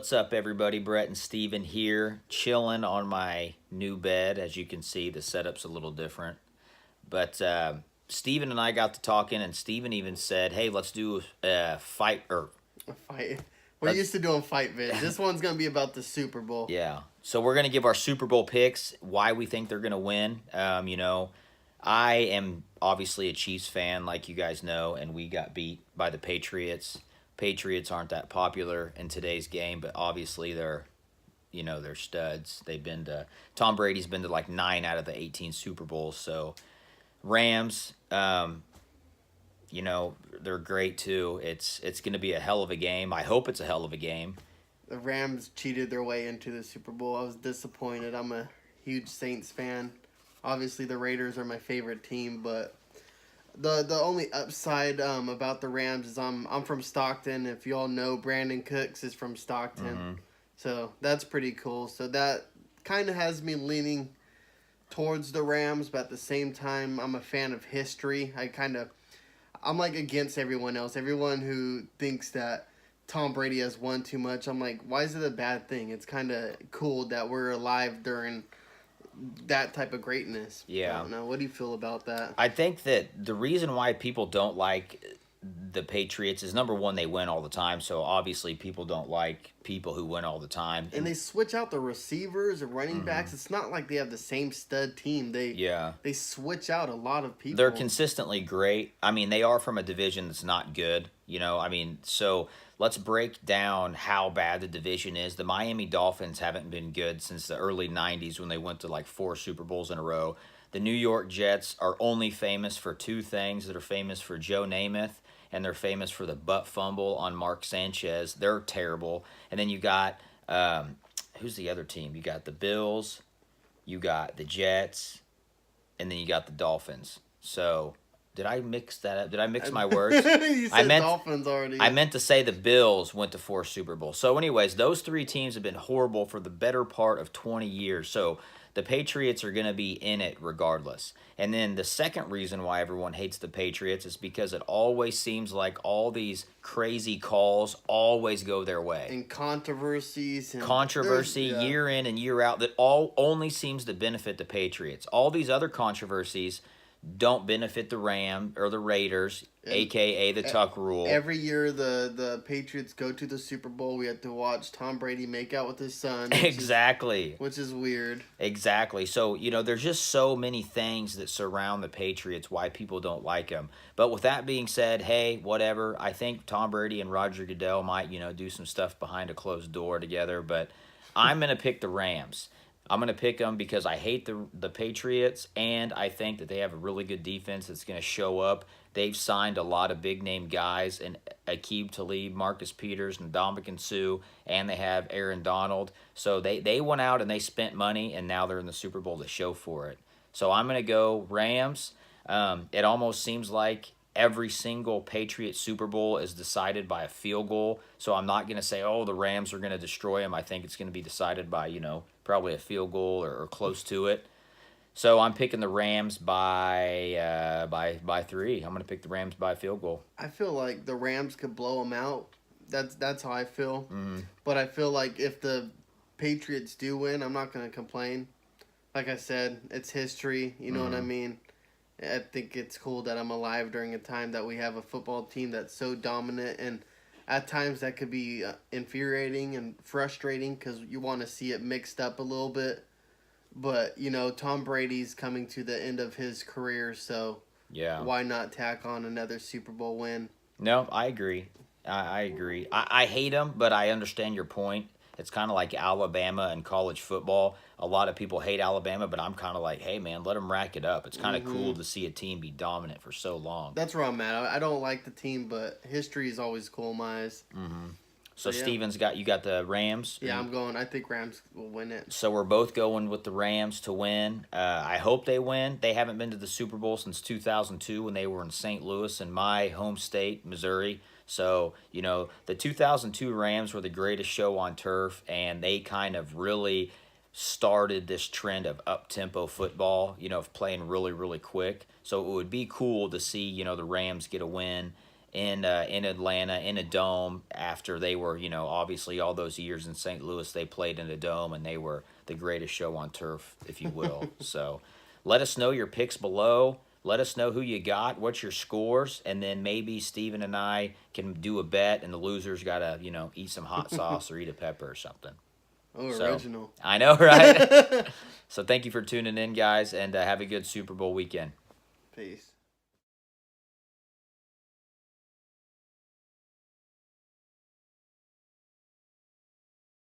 What's up, everybody? Brett and Steven here, chilling on my new bed. As you can see, the setup's a little different. But Steven and I got to talking, and Steven even said, hey, let's do a fight. Or A fight. We're let's, used to doing fight vids. This one's gonna be about the Super Bowl. yeah. So we're going to give our Super Bowl picks, why we think they're going to win. I am obviously a Chiefs fan, like you guys know, and we got beat by the Patriots. Patriots aren't that popular in today's game, but obviously they're studs. Tom Brady's been to like 9 out of the 18 Super Bowls. So Rams, they're great too. It's going to be a hell of a game. I hope it's a hell of a game. The Rams cheated their way into the Super Bowl. I was disappointed. I'm a huge Saints fan. Obviously, the Raiders are my favorite team, but the only upside about the Rams is I'm from Stockton. If y'all know, Brandon Cooks is from Stockton. Mm-hmm. So that's pretty cool. So that kind of has me leaning towards the Rams, but at the same time, I'm a fan of history. I'm like against everyone else. Everyone who thinks that Tom Brady has won too much, I'm like, why is it a bad thing? It's kind of cool that we're alive during that type of greatness. Yeah. I don't know. What do you feel about that? I think that the reason why people don't like the Patriots is, number one, they win all the time. So obviously people don't like people who win all the time. And they switch out the receivers or running backs. It's not like they have the same stud team. They switch out a lot of people. They're consistently great. I mean, they are from a division that's not good. So let's break down how bad the division is. The Miami Dolphins haven't been good since the early 90s when they went to like 4 Super Bowls in a row. The New York Jets are only famous for 2 things. They're famous for Joe Namath, and they're famous for the butt fumble on Mark Sanchez. They're terrible. And then you got, who's the other team? You got the Bills, you got the Jets, and then you got the Dolphins. So did I mix that up? Did I mix my words? You said Dolphins already. I meant to say the Bills went to 4 Super Bowls. So anyways, those 3 teams have been horrible for the better part of 20 years. So the Patriots are going to be in it regardless. And then the second reason why everyone hates the Patriots is because it always seems like all these crazy calls always go their way. And controversies. And year in and year out that all only seems to benefit the Patriots. All these other controversies don't benefit the Rams or the Raiders, a.k.a. the Tuck rule. Every year the Patriots go to the Super Bowl, we have to watch Tom Brady make out with his son. Exactly. Which is weird. Exactly. So, there's just so many things that surround the Patriots, why people don't like them. But with that being said, hey, whatever. I think Tom Brady and Roger Goodell might, do some stuff behind a closed door together. But I'm going to pick the Rams. I'm going to pick them because I hate the Patriots, and I think that they have a really good defense that's going to show up. They've signed a lot of big-name guys, and Aqib Talib, Marcus Peters, and Ndamukong Suh, and they have Aaron Donald. So they went out and they spent money, and now they're in the Super Bowl to show for it. So I'm going to go Rams. It almost seems like every single Patriot Super Bowl is decided by a field goal. So I'm not going to say, the Rams are going to destroy them. I think it's going to be decided by, probably a field goal or close to it. So I'm picking the Rams by 3. I'm going to pick the Rams by a field goal. I feel like the Rams could blow them out. That's how I feel. Mm-hmm. But I feel like if the Patriots do win, I'm not going to complain. Like I said, it's history. You know what I mean? I think it's cool that I'm alive during a time that we have a football team that's so dominant, and at times that could be infuriating and frustrating because you want to see it mixed up a little bit. But, Tom Brady's coming to the end of his career, so why not tack on another Super Bowl win? No, I agree. I agree. I hate him, but I understand your point. It's kind of like Alabama and college football. A lot of people hate Alabama, but I'm kind of like, hey, man, let them rack it up. It's kind of cool to see a team be dominant for so long. That's where I'm at. I don't like the team, but history is always cool in my eyes. Mm-hmm. So Steven's got the Rams. Yeah, I think Rams will win it. So we're both going with the Rams to win. I hope they win. They haven't been to the Super Bowl since 2002 when they were in St. Louis in my home state, Missouri. So, the 2002 Rams were the greatest show on turf, and they kind of really started this trend of up-tempo football, of playing really, really quick. So it would be cool to see, the Rams get a win in Atlanta in a dome after they were, you know, obviously all those years in St. Louis they played in a dome and they were the greatest show on turf, if you will. So let us know your picks below. Let us know who you got, what's your scores, and then maybe Steven and I can do a bet, and the loser's got to, you know, eat some hot sauce or eat a pepper or something. Oh, So, original. I know, right? So thank you for tuning in, guys, and have a good Super Bowl weekend. Peace.